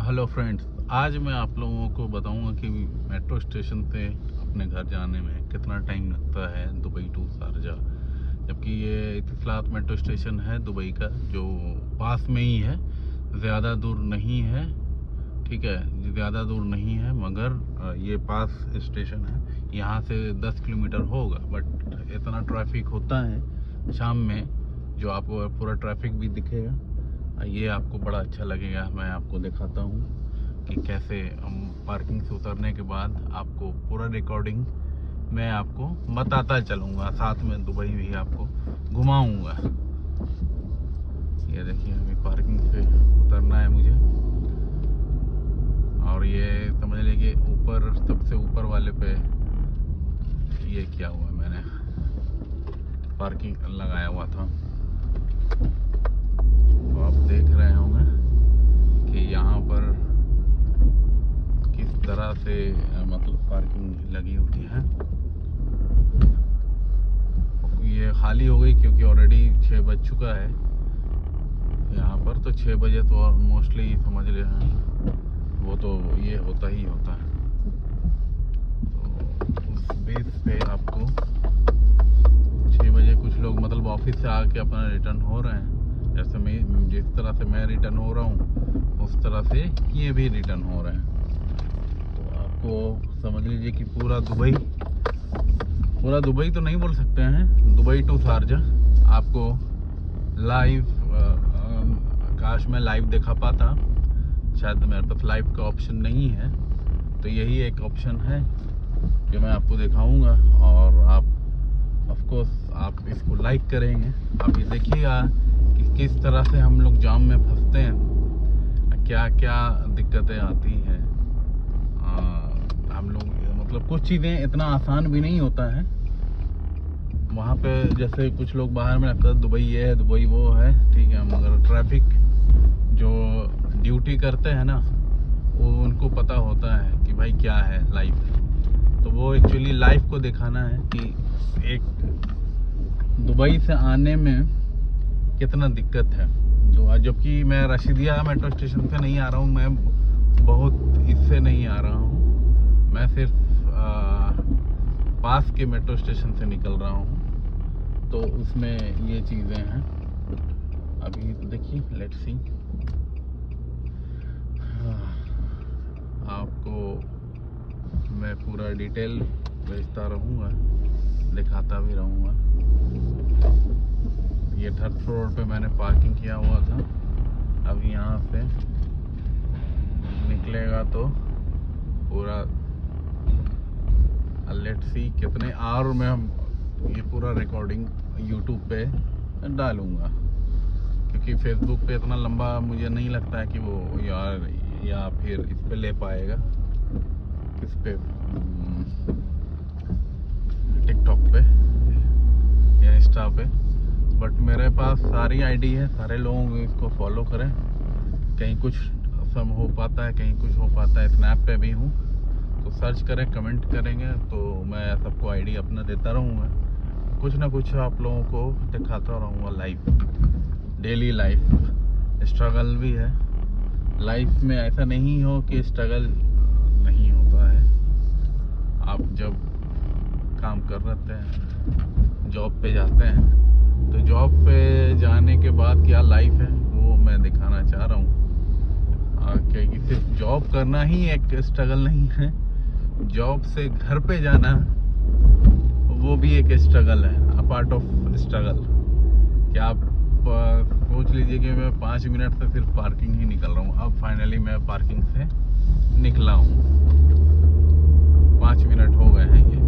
Hello friends, आज मैं आप लोगों को बताऊंगा कि मेट्रो स्टेशन से अपने घर जाने में कितना टाइम लगता है दुबई टू शारजा। जबकि ये इतिसलात मेट्रो स्टेशन है दुबई का, जो पास में ही है, ज़्यादा दूर नहीं है। ठीक है, ज़्यादा दूर नहीं है, मगर ये पास स्टेशन है। यहाँ से 10 किलोमीटर होगा, बट इतना ट्रैफिक होता है शाम में, जो आपको पूरा ट्रैफिक भी दिखेगा। ये आपको बड़ा अच्छा लगेगा। मैं आपको दिखाता हूँ कि कैसे हम पार्किंग से उतरने के बाद आपको पूरा रिकॉर्डिंग मैं आपको बताता चलूँगा, साथ में दुबई भी आपको घुमाऊँगा। ये देखिए, अभी पार्किंग से उतरना है मुझे, और ये समझ लीजिए ऊपर, सबसे ऊपर वाले पे ये क्या हुआ, मैंने पार्किंग लगाया हुआ था। तो आप देख रहे होंगे कि यहाँ पर किस तरह से मतलब पार्किंग लगी हुई है। ये खाली हो गई क्योंकि ऑलरेडी 6 बज चुका है यहाँ पर। तो 6 बजे तो मोस्टली समझ रहे हैं, वो तो ये होता ही होता है। तो उस बेस पे आपको 6 बजे कुछ लोग मतलब ऑफिस से आके अपना रिटर्न हो रहे हैं। जैसे मैं, जिस तरह से मैं रिटर्न हो रहा हूँ, उस तरह से ये भी रिटर्न हो रहे हैं। तो आपको समझ लीजिए कि पूरा दुबई तो नहीं बोल सकते हैं, दुबई टू शारजा आपको लाइव, काश मैं लाइव दिखा पाता। शायद मेरे पास लाइव का ऑप्शन नहीं है, तो यही एक ऑप्शन है जो मैं आपको दिखाऊंगा। और आप ऑफ कोर्स आप इसको लाइक करेंगे। आप ये देखिएगा कि किस तरह से हम लोग जाम में फंसते हैं, क्या क्या दिक्कतें आती हैं। हम लोग मतलब कुछ चीज़ें इतना आसान भी नहीं होता है वहाँ पे। जैसे कुछ लोग बाहर में लगता है दुबई ये है, दुबई वो है, ठीक है, मगर ट्रैफिक जो ड्यूटी करते हैं ना, वो उनको पता होता है कि भाई क्या है लाइफ। तो वो एक्चुअली लाइफ को दिखाना है कि एक दुबई से आने में कितना दिक्कत है। तो जबकि मैं रशीदिया मेट्रो स्टेशन से नहीं आ रहा हूँ, मैं बहुत इससे नहीं आ रहा हूँ, मैं सिर्फ पास के मेट्रो स्टेशन से निकल रहा हूँ। तो उसमें ये चीज़ें हैं। अभी देखिए, लेट्स सी, आपको मैं पूरा डिटेल भेजता रहूँगा, दिखाता भी रहूँगा। ये 3rd फ्लोर पे मैंने पार्किंग किया हुआ था। अब यहाँ से निकलेगा तो पूरा लेट्स सी कितने, और मैं ये पूरा रिकॉर्डिंग यूट्यूब पे डालूँगा, क्योंकि फेसबुक पे इतना लंबा मुझे नहीं लगता है कि वो या फिर इस पे ले पाएगा, इस पे टिकटॉक पे या इंस्टा पे। बट मेरे पास सारी आईडी है, सारे लोग इसको फॉलो करें। कहीं कुछ सब हो पाता है, कहीं कुछ हो पाता है। स्नैप पे भी हूँ, तो सर्च करें, कमेंट करेंगे तो मैं सबको आईडी अपना देता रहूँगा। कुछ ना कुछ आप लोगों को दिखाता रहूँगा लाइफ, डेली लाइफ। स्ट्रगल भी है लाइफ में, ऐसा नहीं हो कि स्ट्रगल नहीं होता है। आप जब काम कर रहे हैं, जॉब पे जाते हैं, तो जॉब पे जाने के बाद क्या लाइफ है वो मैं दिखाना चाह रहा हूँ। क्योंकि सिर्फ जॉब करना ही एक स्ट्रगल नहीं है, जॉब से घर पे जाना वो भी एक स्ट्रगल है, अ पार्ट ऑफ स्ट्रगल। क्या आप सोच लीजिए कि मैं 5 मिनट से सिर्फ पार्किंग ही निकल रहा हूँ। अब फाइनली मैं पार्किंग से निकला हूँ, 5 मिनट हो गए हैं ये।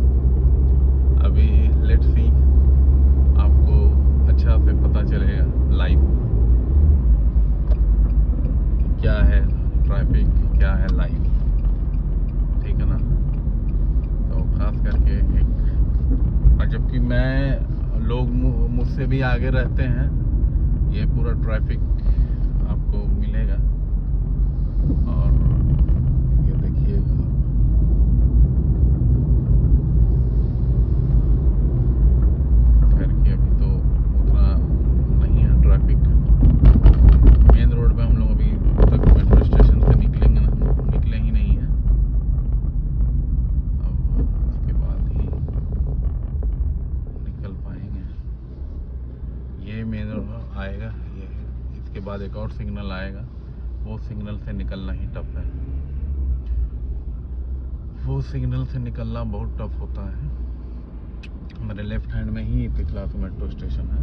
अभी लेट्स सी, आपको अच्छा से पता चलेगा लाइव क्या है ट्रैफिक, क्या है लाइव, ठीक है ना। तो खास करके एक, और जबकि लोग मुझसे भी आगे रहते हैं, ये पूरा ट्रैफिक आपको मिलेगा। और ये देखिएगा, खैर कि अभी तो उतना नहीं है ट्रैफिक। मेन रोड पे हम लोग अभी तक मेट्रो स्टेशन से निकलेंगे। एक और सिग्नल आएगा, वो सिग्नल से निकलना ही टफ है। वो सिग्नल से निकलना बहुत टफ होता है। मेरे लेफ्ट हैंड में ही पिछला मेट्रो स्टेशन है,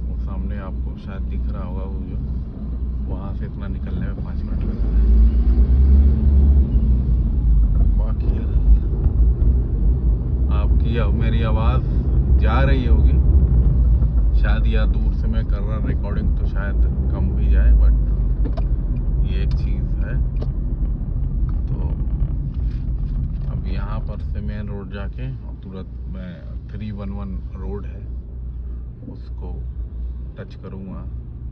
वो सामने आपको शायद दिख रहा होगा, वो जो वहाँ से इतना निकलने में 5 मिनट लगता है। बाकी आपकी अब मेरी आवाज़ जा रही होगी शायद, या दूर से मैं कर रहा रिकॉर्डिंग तो शायद कम भी जाए, बट ये एक चीज़ है। तो अब यहाँ पर से मेन रोड जाके तुरंत मैं 311 रोड है उसको टच करूँगा।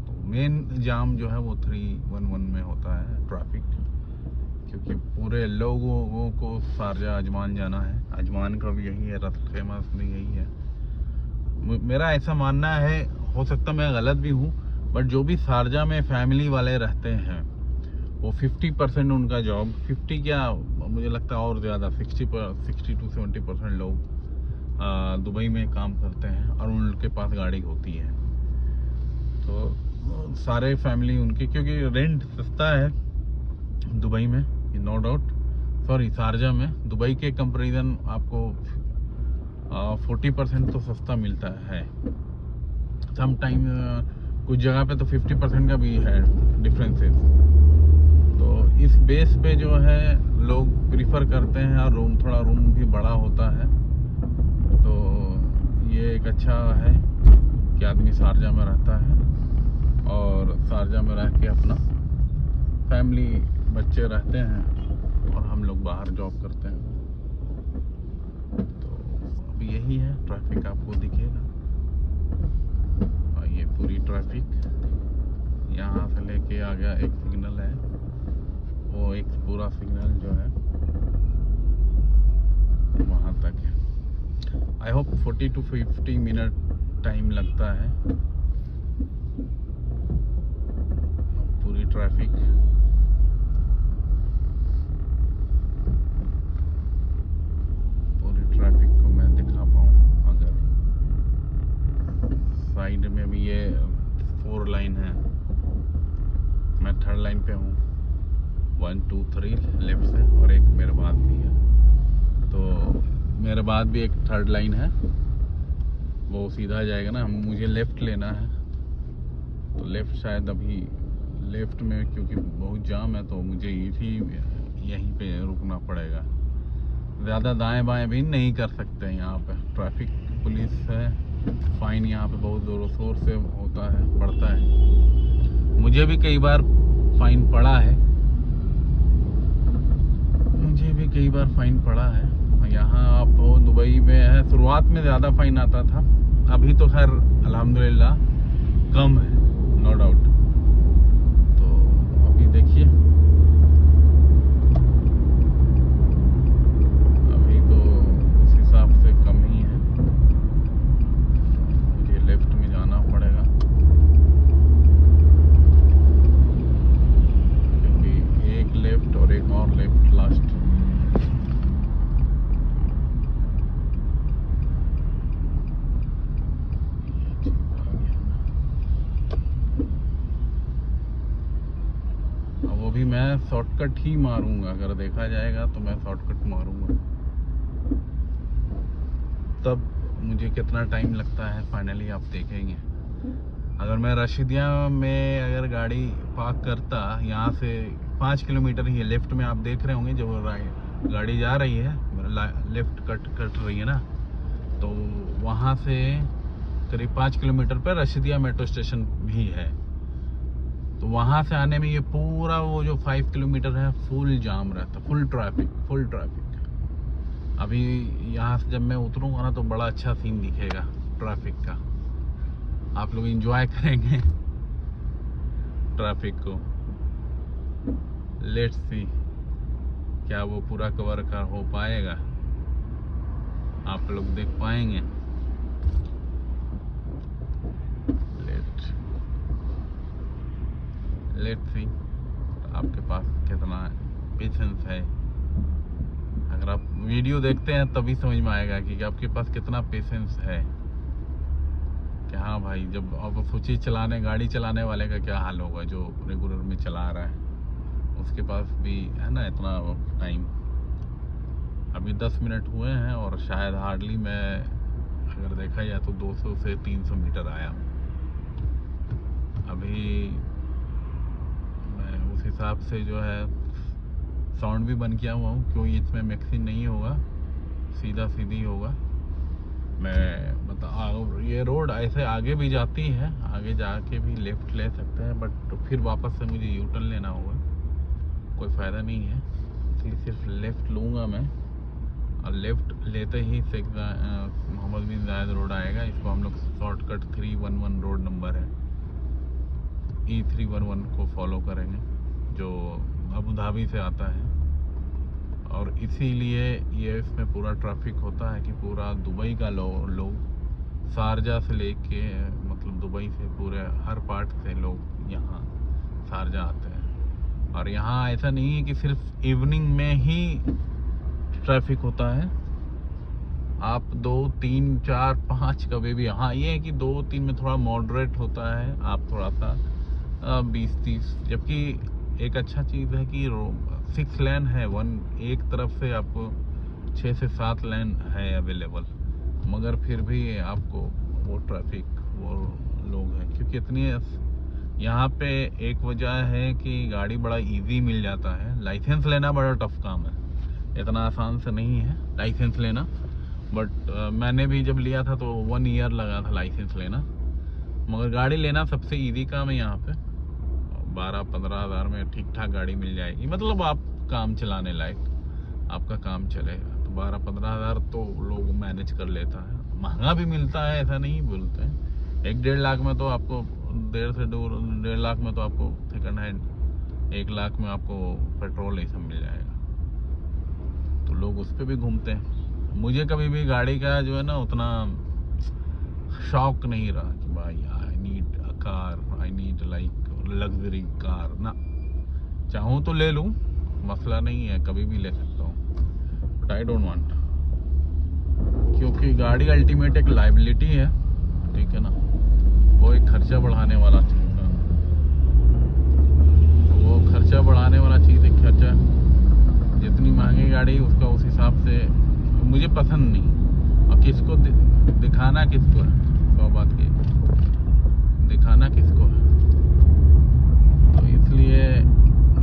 तो मेन जाम जो है वो 311 में होता है ट्रैफिक, क्योंकि पूरे लोगों को शारजा अजमान जाना है। अजमान का भी यही है, रथ फेमस भी यही है। मेरा ऐसा मानना है, हो सकता मैं गलत भी हूँ, बट जो भी शारजा में फैमिली वाले रहते हैं वो 50% उनका जॉब, 50 क्या मुझे लगता है और ज़्यादा 60 to 70% लोग दुबई में काम करते हैं और उनके पास गाड़ी होती है। तो सारे फैमिली उनकी, क्योंकि रेंट सस्ता है दुबई में, नो डाउट, सॉरी शारजा में। दुबई के कंपैरिजन आपको 40% तो सस्ता मिलता है। सम टाइम कुछ जगह पे तो 50% का भी है डिफरेंसेस। तो इस बेस पे जो है लोग प्रीफर करते हैं, और थोड़ा रूम भी बड़ा होता है। तो ये एक अच्छा है कि आदमी शारजा में रहता है और शारजा में रह के अपना फैमिली बच्चे रहते हैं और हम लोग बाहर जॉब करते हैं। तो अब यही है, ट्रैफिक आपको दिखेगा, और ये पूरी ट्रैफिक यहाँ से लेके आ गया। एक सिग्नल है, वो एक पूरा सिग्नल जो है वहाँ तक है। I hope 40 to 50 minute time लगता है। पूरी ट्रैफिक को मैं दिखा पाऊँ। अगर साइड में भी ये 4 लाइन है, मैं 3rd लाइन पे हूँ, 1 2 3 लेफ्ट से, और एक मेरे बाद भी है। तो मेरे बाद भी एक 3rd लाइन है, वो सीधा जाएगा ना, मुझे लेफ़्ट लेना है। तो लेफ़्ट शायद अभी लेफ़्ट में, क्योंकि बहुत जाम है तो मुझे यहीं पे रुकना पड़ेगा। ज़्यादा दाएं बाएं भी नहीं कर सकते यहाँ पे, ट्रैफिक पुलिस है। फ़ाइन यहाँ पे बहुत ज़ोरों शोर से होता है, पड़ता है। मुझे भी कई बार फ़ाइन पड़ा है, यहाँ आप दुबई में है। शुरुआत में ज़्यादा फ़ाइन आता था, अभी तो खैर अल्हम्दुलिल्लाह कम है, नो डाउट। तो अभी देखिए, अभी तो उस हिसाब से कम ही है। मुझे लेफ्ट में जाना पड़ेगा, क्योंकि एक लेफ्ट और एक और लेफ्ट लास्ट। वो भी मैं शॉर्टकट ही मारूंगा, अगर देखा जाएगा तो मैं शॉर्टकट मारूंगा। तब मुझे कितना टाइम लगता है फाइनली आप देखेंगे। अगर मैं रशीदिया में अगर गाड़ी पार्क करता, यहाँ से 5 किलोमीटर ही लेफ्ट में आप देख रहे होंगे जो गाड़ी जा रही है, लेफ्ट कट रही है ना, तो वहाँ से करीब 5 किलोमीटर पर रशीदिया मेट्रो स्टेशन भी है। तो वहाँ से आने में ये पूरा वो जो 5 किलोमीटर है फुल जाम रहता, फुल ट्रैफिक। अभी यहाँ से जब मैं उतरूँगा ना तो बड़ा अच्छा सीन दिखेगा ट्रैफिक का, आप लोग एंजॉय करेंगे ट्रैफिक को। लेट्स सी क्या वो पूरा कवर कर हो पाएगा, आप लोग देख पाएंगे। लेट्स सी आपके पास कितना पेशेंस है। अगर आप वीडियो देखते हैं तभी समझ में आएगा कि आपके पास कितना पेशेंस है। कि हाँ भाई, जब अब सोचिए चलाने गाड़ी चलाने वाले का क्या हाल होगा जो रेगुलर में चला रहा है, उसके पास भी है ना इतना टाइम। अभी 10 मिनट हुए हैं और शायद हार्डली मैं अगर देखा जाए तो 200 से 300 मीटर आया हूँ। अभी मैं उस हिसाब से जो है साउंड भी बंद किया हुआ हूँ, क्योंकि इसमें मिक्सिंग नहीं होगा, सीधा सीधी होगा। मैं बता, ये रोड ऐसे आगे भी जाती है, आगे जाके भी लेफ़्ट ले सकते हैं, बट तो फिर वापस से मुझे यू टर्न लेना होगा, कोई फ़ायदा नहीं है, इसलिए सिर्फ लेफ़्ट लूँगा मैं। और लेफ़्ट लेते ही शेख मोहम्मद बिन जायद रोड आएगा, इसको हम लोग शॉर्टकट 311 रोड नंबर है, E311 को फॉलो करेंगे जो अबू धाबी से आता है। और इसीलिए ये इसमें पूरा ट्रैफिक होता है कि पूरा दुबई का लोग शारजा से लेके, मतलब दुबई से पूरे हर पार्ट से लोग यहाँ शारजा आते हैं। और यहाँ ऐसा नहीं है कि सिर्फ इवनिंग में ही ट्रैफिक होता है, आप 2, 3, 4, 5 कभी भी। हाँ, ये है कि 2, 3 में थोड़ा मॉडरेट होता है, आप थोड़ा सा 20-30, जबकि एक अच्छा चीज़ है कि 6 लेन है, एक तरफ से आपको 6 से 7 लेन है अवेलेबल, मगर फिर भी आपको वो ट्रैफिक, वो लोग हैं, क्योंकि इतनी यहाँ पे एक वजह है कि गाड़ी बड़ा इजी मिल जाता है। लाइसेंस लेना बड़ा टफ काम है, इतना आसान से नहीं है लाइसेंस लेना, बट मैंने भी जब लिया था तो 1 ईयर लगा था लाइसेंस लेना, मगर गाड़ी लेना सबसे इजी काम है यहाँ पे। 12-15 हज़ार में ठीक ठाक गाड़ी मिल जाएगी, मतलब आप काम चलाने लायक, आपका काम चलेगा तो 12-15 हज़ार तो लोग मैनेज कर लेता है। महंगा भी मिलता है, ऐसा नहीं बोलते हैं, 1-1.5 लाख में तो आपको 1.5 लाख में तो आपको सेकंड हैंड, 1 लाख में आपको पेट्रोल ये सब मिल जाएगा, तो लोग उस पर भी घूमते हैं। मुझे कभी भी गाड़ी का जो है ना उतना शौक नहीं रहा कि भाई I need a car, I need like luxury car ना। चाहूँ तो ले लूँ, मसला नहीं है, कभी भी ले सकता हूँ, बट आई डोंट वांट, क्योंकि गाड़ी अल्टीमेट एक लाइबिलिटी है, ठीक है ना, वो एक खर्चा बढ़ाने वाला चीज़ है, वो खर्चा बढ़ाने वाला चीज़, एक खर्चा, जितनी महंगी गाड़ी उसका उस हिसाब से मुझे पसंद नहीं। और किसको दिखाना किसको है, 100 बात की, दिखाना किसको है, तो इसलिए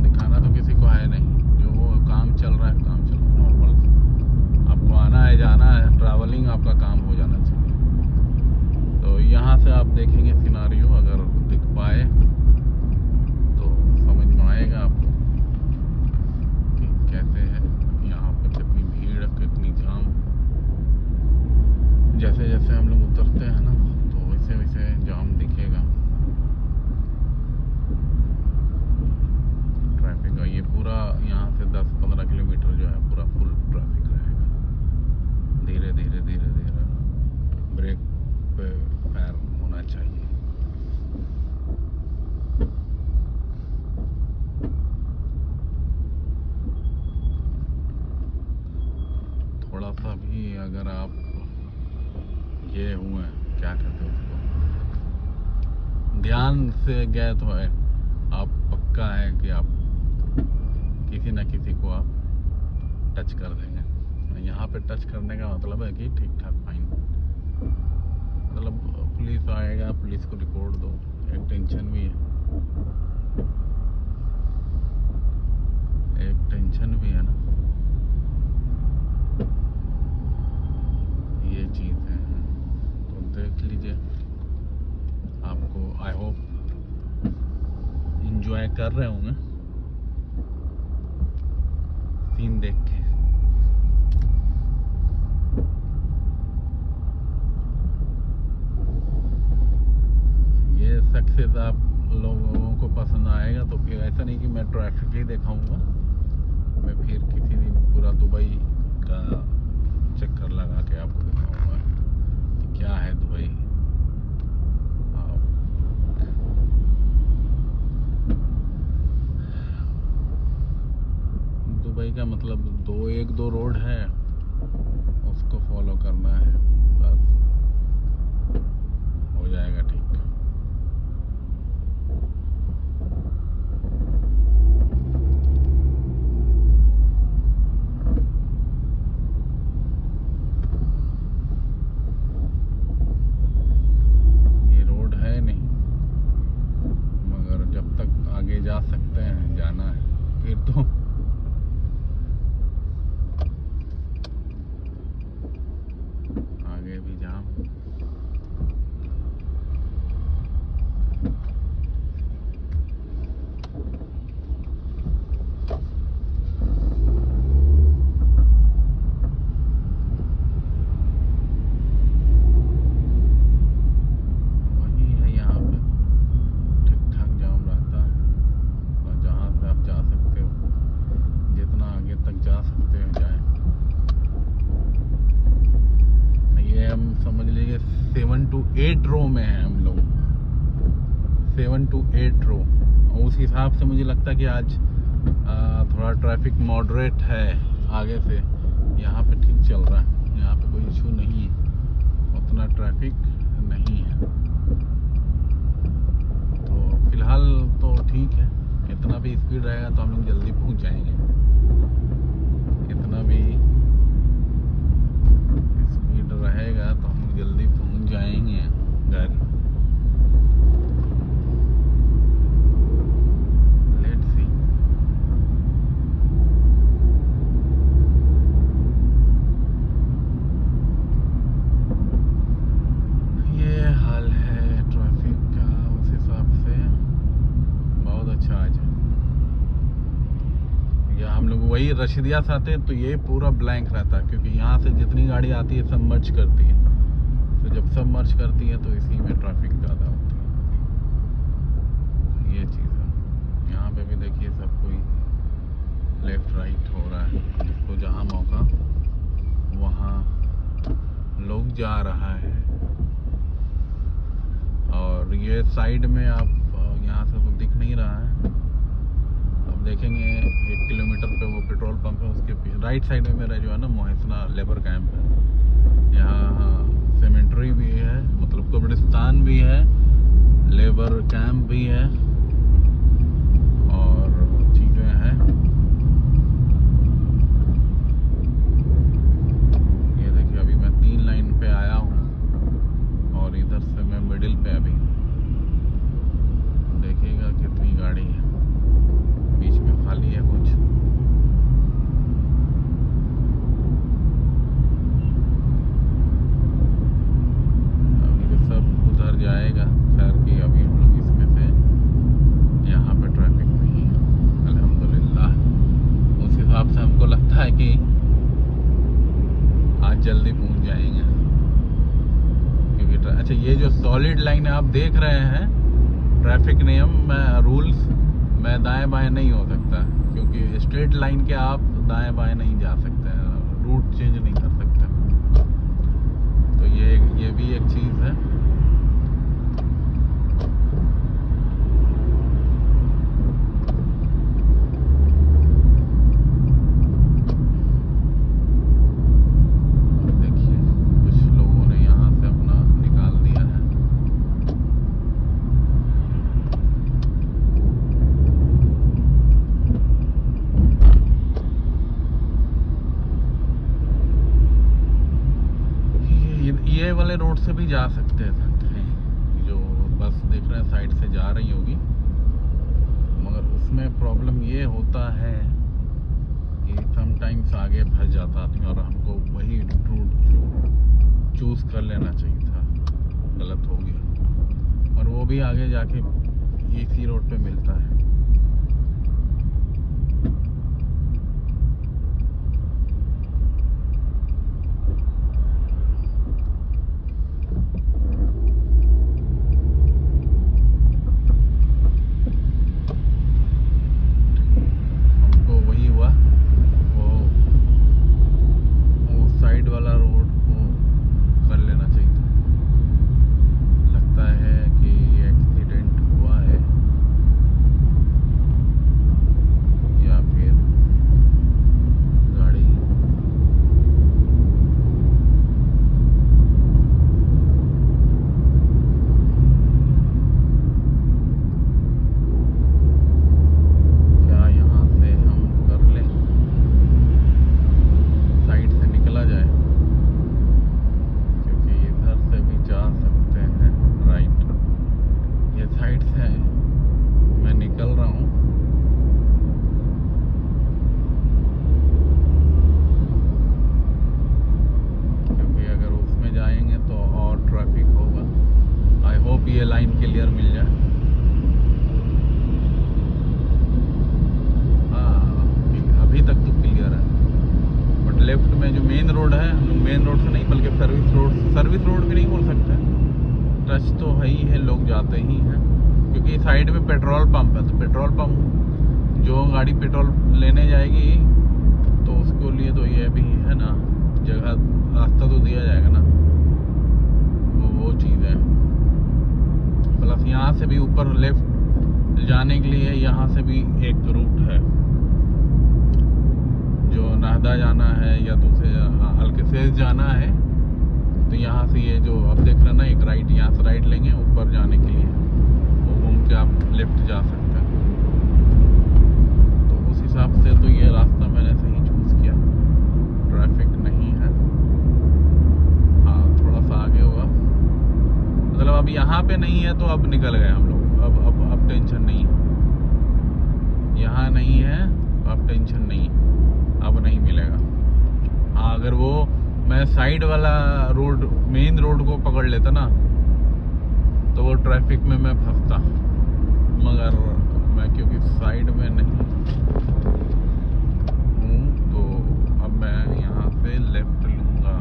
दिखाना तो किसी को है नहीं, जो वो काम चल रहा है, काम चल रहा है नॉर्मल, आपको आना है जाना है, ट्रैवलिंग आपका काम हो जाना चाहिए। तो यहाँ से आप देखेंगे सिनारियो, अगर दिख पाए तो समझ में आएगा आपको कि कैसे है यहाँ पर, कितनी भीड़, कितनी जाम। जैसे जैसे हम लोग उतरते हैं ना तो वैसे वैसे जाम दिखेगा, ट्रैफिक का। ये पूरा यहाँ से 10-15 किलोमीटर जो है पूरा फुल ट्रैफिक रहेगा, धीरे धीरे धीरे धीरे, ब्रेक पे पैर होना चाहिए। थोड़ा सा भी अगर आप ये हुए, क्या कहते हैं उसको, ध्यान से गए तो है, आप पक्का है कि आप किसी न किसी को आप टच कर देंगे। यहाँ पे टच करने का मतलब है कि ठीक ठाक फाइन, मतलब पुलिस आएगा, पुलिस को रिपोर्ट दो, एक टेंशन भी है, एक टेंशन भी है ना, ये चीज़ है। तो देख लीजिए, आपको आई होप इंजॉय कर रहे होंगे सीन देख के। ये सक्सेस आप लोगों को पसंद आएगा तो फिर ऐसा नहीं कि मैं ट्रैफिक ही दिखाऊंगा, मैं फिर किसी दिन पूरा दुबई का चक्कर लगा के आपको दिखाऊंगा कि क्या है दुबई। दुबई का मतलब 1-2 रोड है, उसको फॉलो करना है बस, हो हो जाएगा ठीक। ये रोड है नहीं, मगर जब तक आगे जा सकते हैं जाना है, फिर तो आगे भी जाम। वही है यहाँ पे ठीक ठाक जाम रहता है, और जहाँ से आप जा सकते हो, जितना आगे तक जा सकते हो जाए। ये हम समझ लीजिए 7 to 8 रो में हैं हम लोग, 7 to 8 रो। उस हिसाब से मुझे लगता है कि आज थोड़ा ट्रैफिक मॉडरेट है, आगे से यहाँ पे ठीक चल रहा है, यहाँ पे कोई इशू नहीं है, उतना ट्रैफिक नहीं है। तो फिलहाल तो ठीक है, इतना भी स्पीड रहेगा तो हम लोग जल्दी पहुँच जाएंगे, इतना भी स्पीड रहेगा तो हम लोग जल्दी पहुँच जाएंगे घर। Let's see. ये हाल है ट्रैफिक का, उस हिसाब से बहुत अच्छा आज है। या हम लोग वही रशीदिया से आते हैं तो ये पूरा ब्लैंक रहता है, क्योंकि यहाँ से जितनी गाड़ी आती है सब मर्ज करती है, तो जब सब मर्ज करती है तो इसी में ट्रैफिक ज़्यादा होती है, ये चीज़ है। यहाँ पे भी देखिए सब कोई लेफ्ट राइट हो रहा है, जिसको जहाँ मौका वहाँ लोग जा रहा है। और ये साइड में आप यहाँ से तो दिख नहीं रहा है, अब देखेंगे 1 किलोमीटर पे वो पेट्रोल पंप है, उसके राइट साइड में मेरा जो है ना मोहसना लेबर कैंप है। यहाँ सेमेंट्री भी है, मतलब कब्रिस्तान भी है, लेबर कैंप भी है और चीज़ें हैं। ये देखिए अभी मैं 3 लाइन पे आया हूँ और इधर से मैं मिडिल पे, अभी देखिएगा कितनी गाड़ी है, बीच में खाली है कुछ। अभी तो सब उधर जाएगा, खैर कि अभी हम लोग इसमें से यहाँ पे ट्रैफिक नहीं है अल्हम्दुलिल्लाह। उस हिसाब से हमको लगता है कि आज जल्दी पहुँच जाएंगे, क्योंकि अच्छा ये जो सॉलिड लाइन है आप देख रहे हैं, ट्रैफिक नियम रूल्स में दाएं बाएं नहीं हो सकता, क्योंकि स्ट्रेट लाइन के आप दाएं बाएं नहीं जा सकते, रूट चेंज नहीं कर सकते। तो ये भी एक चीज़ है। देखिए कुछ लोगों ने यहाँ से अपना निकाल दिया है। ये वाले रोड से भी जा सकते हैं, जो बस देख रहे हैं साइड से जा रही होगी, मगर उसमें प्रॉब्लम ये होता है कि समटाइम्स आगे फंस जाता आदमी, और हमको वही रूट चूज़ कर लेना चाहिए था, गलत हो गया। और वो भी आगे जाके इसी रोड पे मिलता है। रोड है, हम लोग मेन रोड से नहीं बल्कि सर्विस रोड भी नहीं बोल सकते, टच तो है ही है, लोग जाते ही हैं क्योंकि साइड में पेट्रोल पंप है। तो पेट्रोल पंप जो गाड़ी पेट्रोल लेने जाएगी तो उसके लिए तो ये भी है ना, जगह रास्ता तो दिया जाएगा ना, वो चीज़ है। प्लस यहाँ से भी ऊपर लेफ्ट जाने के लिए यहाँ से भी एक रूट है, जो नाहदा जाना है या दूसरे अलकफेज जाना है। तो यहाँ से ये जो आप देख रहे हैं ना, एक राइट, यहाँ से राइट लेंगे ऊपर जाने के लिए, वो घूम के आप लेफ्ट जा सकते हैं। तो उस हिसाब से तो ये रास्ता मैंने सही चूज़ किया, ट्रैफिक नहीं है। हाँ, थोड़ा सा आगे होगा, मतलब अब यहाँ पे नहीं है तो अब निकल गए हम लोग, अब टेंशन नहीं है, यहाँ नहीं है तो अब टेंशन नहीं, अब नहीं मिलेगा। हाँ, अगर वो मैं साइड वाला रोड, मेन रोड को पकड़ लेता ना तो वो ट्रैफिक में मैं फंसता, मगर मैं क्योंकि साइड में नहीं हूँ तो अब मैं यहाँ से लेफ्ट लूँगा।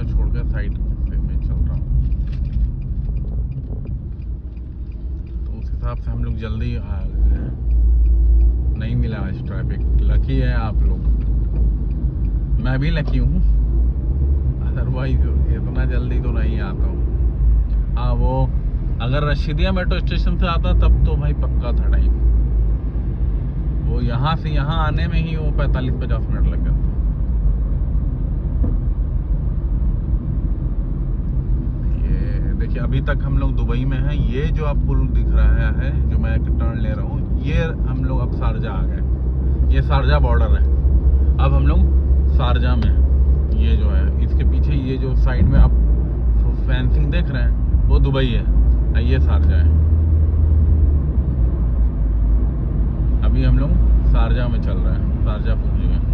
छोड़कर साइड से मैं चल रहा हूँ, तो उस हिसाब से हम लोग जल्दी आ गए। नहीं मिला आज ट्रैफिक, लकी है आप लोग, मैं भी लकी हूँ, अदरवाइज इतना जल्दी तो नहीं आता हूँ। हाँ, वो अगर रशीदिया मेट्रो स्टेशन से आता तब तो भाई पक्का था टाइम, वो यहाँ से यहाँ आने में ही वो 45-50 मिनट लग गए। देखिए अभी तक हम लोग दुबई में हैं। ये जो आप पुल दिख रहा है, जो मैं एक टर्न ले रहा हूँ, ये हम लोग अब शारजा आ गए, ये शारजा बॉर्डर है। अब हम लोग शारजा में हैं। ये जो है इसके पीछे ये जो साइड में आप फेंसिंग देख रहे हैं वो दुबई है, ये शारजा है। अभी हम लोग शारजा में चल रहे हैं, शारजा पहुँच गए।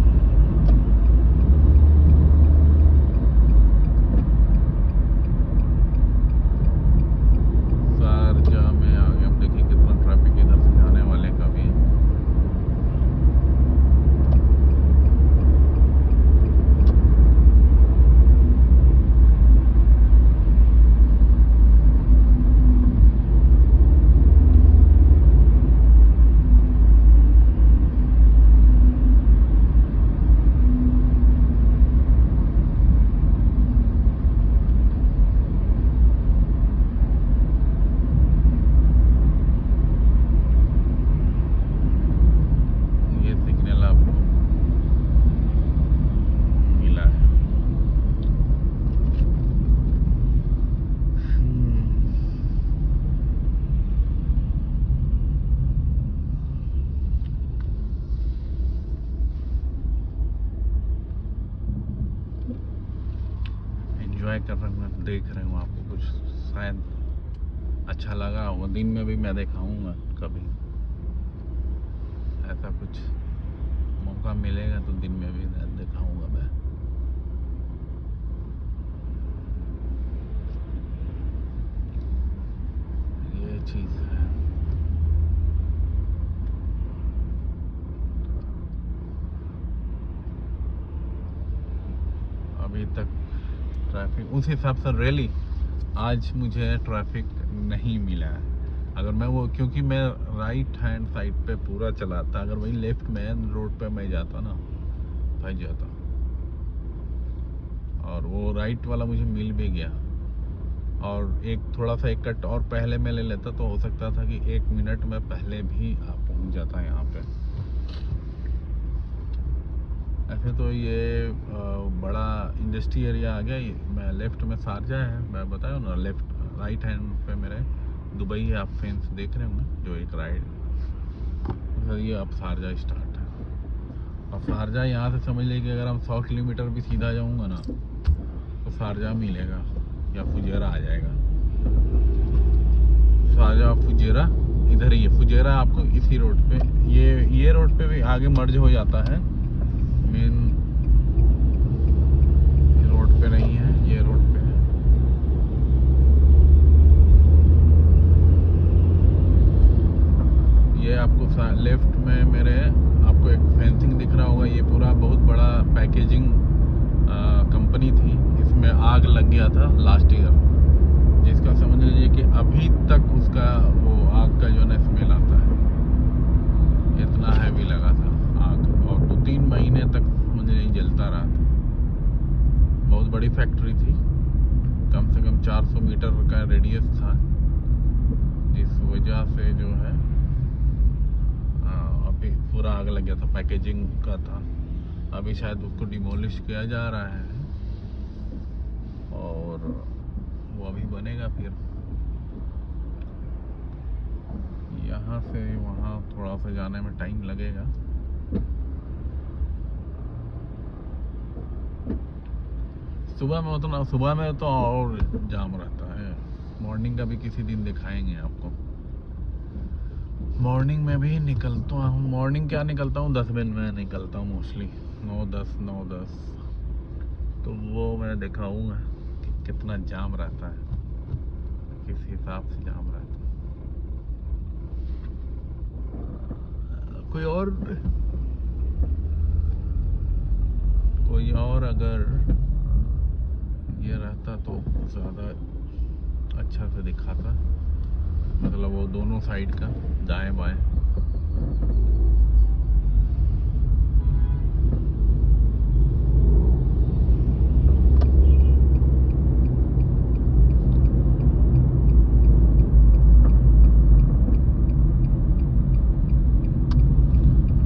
कर रहा हूँ, देख रहे हूँ, आपको कुछ शायद अच्छा लगा होगा। दिन में भी मैं दिखाऊंगा, कभी ऐसा कुछ मौका मिलेगा तो दिन में भी दिखाऊंगा मैं। ये चीज़ है। अभी तक ट्रैफिक उस हिसाब से रियली आज मुझे ट्रैफिक नहीं मिला है। अगर मैं वो, क्योंकि मैं राइट हैंड साइड पे पूरा चलाता, अगर वही लेफ्ट मेन रोड पे मैं जाता ना फंस जाता, और वो राइट वाला मुझे मिल भी गया, और एक थोड़ा सा एक कट और पहले मैं ले लेता तो हो सकता था कि 1 मिनट में पहले भी पहुंच जाता यहाँ पे। ऐसे तो ये बड़ा इंडस्ट्री एरिया आ गया। मैं लेफ्ट में शारजा है, मैं बताया ना, लेफ्ट राइट हैंड पे मेरे दुबई है। आप फेंस देख रहे हो ना, जो एक राइड, ये अब शारजा स्टार्ट है। और शारजा यहाँ से समझ लीजिए कि अगर हम 100 किलोमीटर भी सीधा जाऊँगा ना तो शारजा मिलेगा या फुजेरा आ जाएगा। शारजा फुजेरा इधर ही है। फुजेरा आपको इसी रोड पे, ये रोड पे भी आगे मर्ज हो जाता है, मेन रोड पे नहीं है, ये रोड पे है। ये आपको लेफ्ट में मेरे आपको एक फेंसिंग दिख रहा होगा, ये पूरा बहुत बड़ा पैकेजिंग कंपनी थी, इसमें आग लग गया था लास्ट ईयर, जिसका समझ लीजिए कि अभी तक उसका वो आग का जो है स्मेल आता है, इतना हैवी लगा था आग, और 2-3 महीने तक समझ लीजिए जलता रहा था। बहुत बड़ी फैक्ट्री थी, कम से कम 400 मीटर का रेडियस था, जिस वजह से जो है अभी पूरा आग लग गया था, पैकेजिंग का था। अभी शायद उसको डिमोलिश किया जा रहा है और वो अभी बनेगा। फिर यहाँ से वहाँ थोड़ा सा जाने में टाइम लगेगा। सुबह में तो और जाम रहता है, मॉर्निंग का भी किसी दिन दिखाएंगे आपको। मॉर्निंग में भी निकलता हूँ, मॉर्निंग क्या निकलता हूँ, 10 बजे में निकलता हूँ मोस्टली, 9-10 तो वो मैं दिखाऊंगा कि कितना जाम रहता है, किस हिसाब से जाम रहता है। कोई और अगर ये रहता तो ज़्यादा अच्छा से दिखाता, मतलब वो दोनों साइड का दाएं बाएं।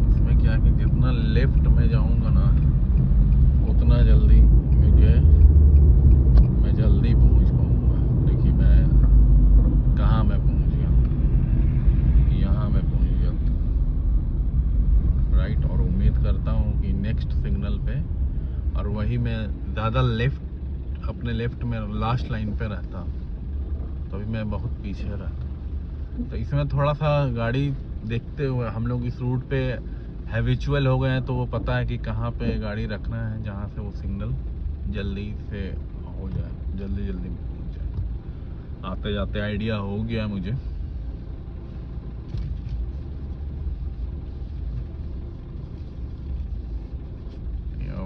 इसमें क्या कि जितना लेफ्ट में जाऊंगा ना उतना जल्दी मैं जल्दी पहुंच पाऊंगा। देखिए मैं कहाँ मैं पहुंच गया, यहाँ मैं पहुंच गया राइट। और उम्मीद करता हूँ कि नेक्स्ट सिग्नल पे, और वही मैं ज़्यादा लेफ्ट, अपने लेफ्ट में लास्ट लाइन पे रहता तो अभी मैं बहुत पीछे रहता। तो इसमें थोड़ा सा गाड़ी देखते हुए हम लोग इस रूट पे हैबिचुअल हो गए हैं, तो वो पता है कि कहाँ पे गाड़ी रखना है, जहाँ से वो सिग्नल जल्दी से हो जाए, जल्दी पहुँच जाए। आते जाते आइडिया हो गया मुझे।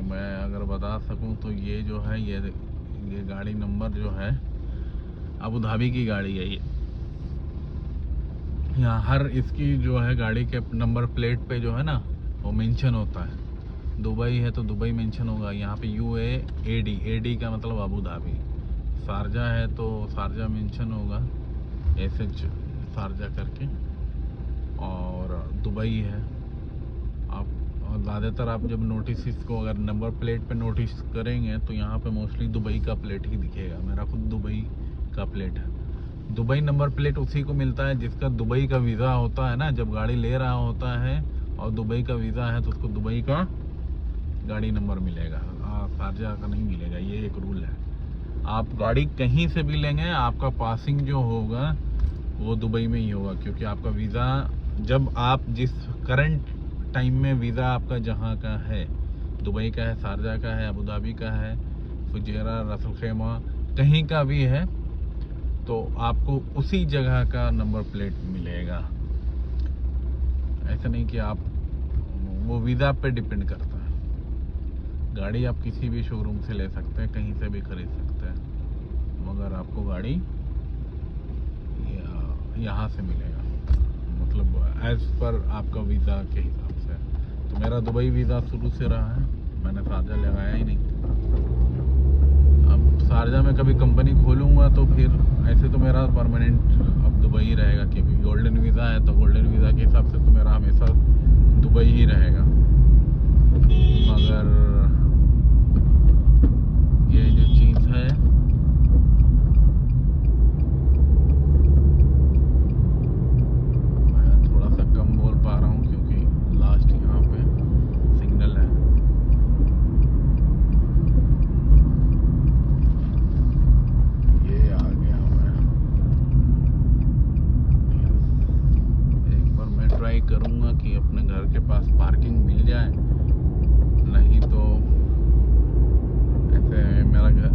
मैं अगर बता सकूं तो ये जो है ये गाड़ी नंबर जो है अबू धाबी की गाड़ी है। ये यहाँ हर इसकी जो है गाड़ी के नंबर प्लेट पे जो है ना वो मेंशन होता है। दुबई है तो दुबई मेंशन होगा, यहाँ पे UAE का मतलब अबू धाबी। शारजा है तो शारजा मेंशन होगा, SH शारजा करके, और दुबई है। आप ज़्यादातर आप जब नोटिस को अगर नंबर प्लेट पे नोटिस करेंगे तो यहाँ पे मोस्टली दुबई का प्लेट ही दिखेगा। मेरा खुद दुबई का प्लेट है। दुबई नंबर प्लेट उसी को मिलता है जिसका दुबई का वीज़ा होता है ना, जब गाड़ी ले रहा होता है और दुबई का वीज़ा है तो उसको दुबई का गाड़ी नंबर मिलेगा, शारजा का नहीं मिलेगा। ये एक रूल है। आप गाड़ी कहीं से भी लेंगे, आपका पासिंग जो होगा वो दुबई में ही होगा, क्योंकि आपका वीज़ा जब आप जिस करंट टाइम में वीज़ा आपका जहाँ का है, दुबई का है, शारजा का है, अबू धाबी का है, फुजेरा, रस अल खैमा, कहीं का भी है, तो आपको उसी जगह का नंबर प्लेट मिलेगा। ऐसा नहीं कि आप वो वीज़ा पे डिपेंड करता है। गाड़ी आप किसी भी शोरूम से ले सकते हैं, कहीं से भी खरीद सकते हैं, मगर आपको गाड़ी यहाँ से मिलेगा, मतलब एज पर आपका वीज़ा के हिसाब से। तो मेरा दुबई वीज़ा शुरू से रहा है, मैंने शारजा लगाया ही नहीं। अब शारजा में कभी कंपनी खोलूँगा तो फिर ऐसे तो मेरा परमानेंट अब दुबई ही रहेगा, क्योंकि गोल्डन वीज़ा है, तो गोल्डन वीज़ा के हिसाब से तो मेरा हमेशा दुबई ही रहेगा। मगर ये जो चीज़ है, मैं थोड़ा सा कम बोल पा रहा हूँ क्योंकि लास्ट यहाँ पे सिग्नल है। ये आ गया मैं। करूँगा कि अपने घर के पास पार्किंग मिल जाए, नहीं तो ऐसे मेरा घर,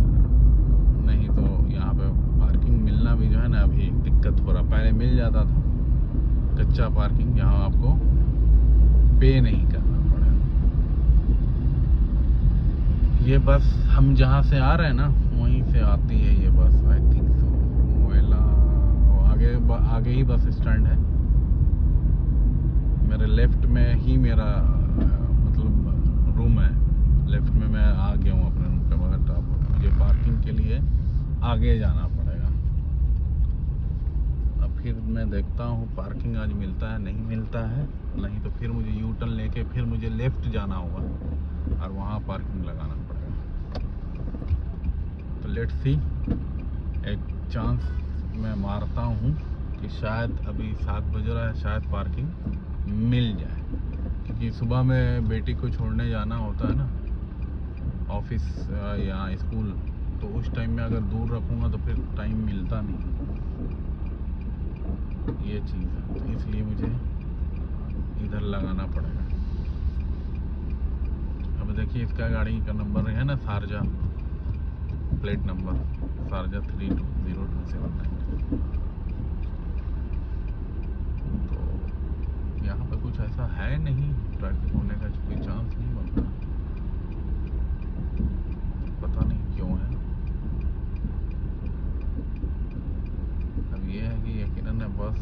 नहीं तो यहाँ पे पार्किंग मिलना भी जो है ना अभी दिक्कत हो रहा। पहले मिल जाता था कच्चा पार्किंग, यहाँ आपको पे नहीं करना पड़ेगा। ये बस हम जहाँ से आ रहे हैं ना वहीं से आती है ये बस, आई थिंक सो मोएला। आगे ही बस स्टैंड है। मेरे लेफ्ट में ही मेरा मतलब रूम है, लेफ्ट में मैं आ गया हूँ अपने रूम पे, मगर अब मुझे पार्किंग के लिए आगे जाना पड़ेगा। अब फिर मैं देखता हूँ पार्किंग आज मिलता है नहीं मिलता है, नहीं तो फिर मुझे यू टर्न लेके फिर मुझे लेफ्ट जाना होगा और वहाँ पार्किंग लगाना पड़ेगा। तो लेट्स सी, एक चांस मैं मारता हूँ कि शायद अभी 7 बज रहा है, शायद पार्किंग मिल जाए, क्योंकि सुबह में बेटी को छोड़ने जाना होता है ना ऑफिस या स्कूल, तो उस टाइम में अगर दूर रखूँगा तो फिर टाइम मिलता नहीं, ये चीज़ है। तो इसलिए मुझे इधर लगाना पड़ेगा। अब देखिए इसका गाड़ी का नंबर है ना शारजा, प्लेट नंबर शारजा 320279। तो यहाँ पे कुछ ऐसा है नहीं, ट्रैफिक होने का कोई चांस नहीं बनता, पता नहीं क्यों है। अब ये है कि यकीनन है बस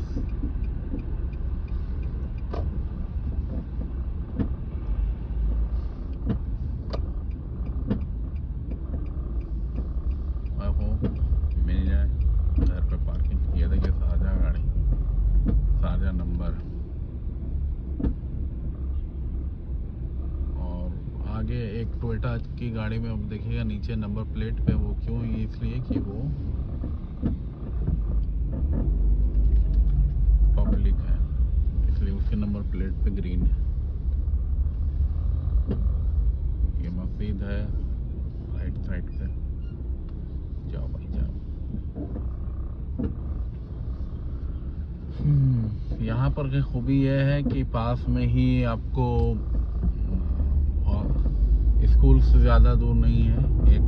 मिल जाए घर पे पार्किंग। ये देखिए शारजा गाड़ी, शारजा नंबर, और आगे एक टोयोटा की गाड़ी में अब देखिएगा नीचे नंबर प्लेट पे वो क्यों, इसलिए कि वो पब्लिक है, इसलिए उसके नंबर प्लेट पे ग्रीन है। ये मस्जिद है राइट साइड पे, जाओ भाई जाओ। यहाँ पर की खूबी यह है कि पास में ही आपको स्कूल से ज़्यादा दूर नहीं है, 1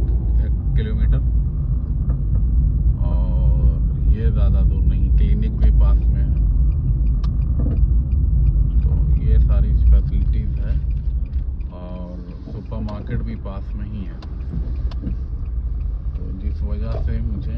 किलोमीटर, और ये ज़्यादा दूर नहीं, क्लिनिक भी पास में है। तो ये सारी फैसिलिटीज़ है और सुपरमार्केट भी पास में ही है, तो जिस वजह से मुझे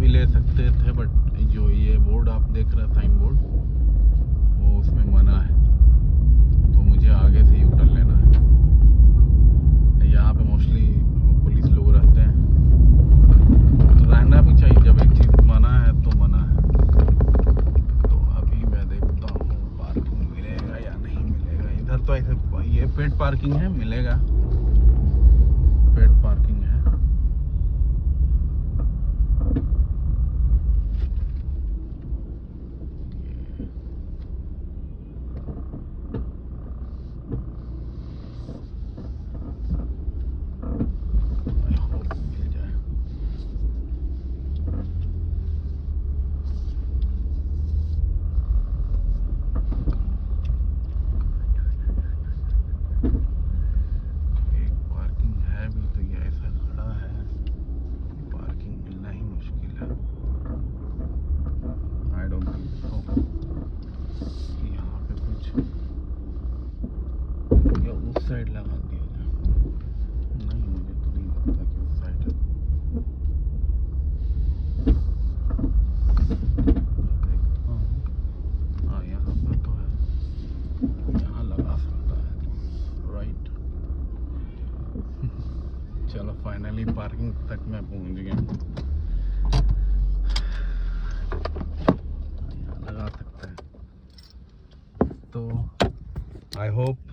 ले सकते थे, बट जो ये बोर्ड आप देख रहे हैं साइन बोर्ड, वो उसमें मना है, तो मुझे आगे से यू टर्न लेना है। यहाँ पे मोस्टली पुलिस लोग रहते हैं, रहना भी चाहिए, जब एक चीज़ मना है तो मना है। तो अभी मैं देखता हूँ पार्किंग मिलेगा या नहीं मिलेगा। इधर तो ऐसे ये पेड पार्किंग है, मिलेगा, पेड पार्किंग है। तक मैं पहुंच गया हूँ। यहाँ लगा सकते हैं। तो आई होप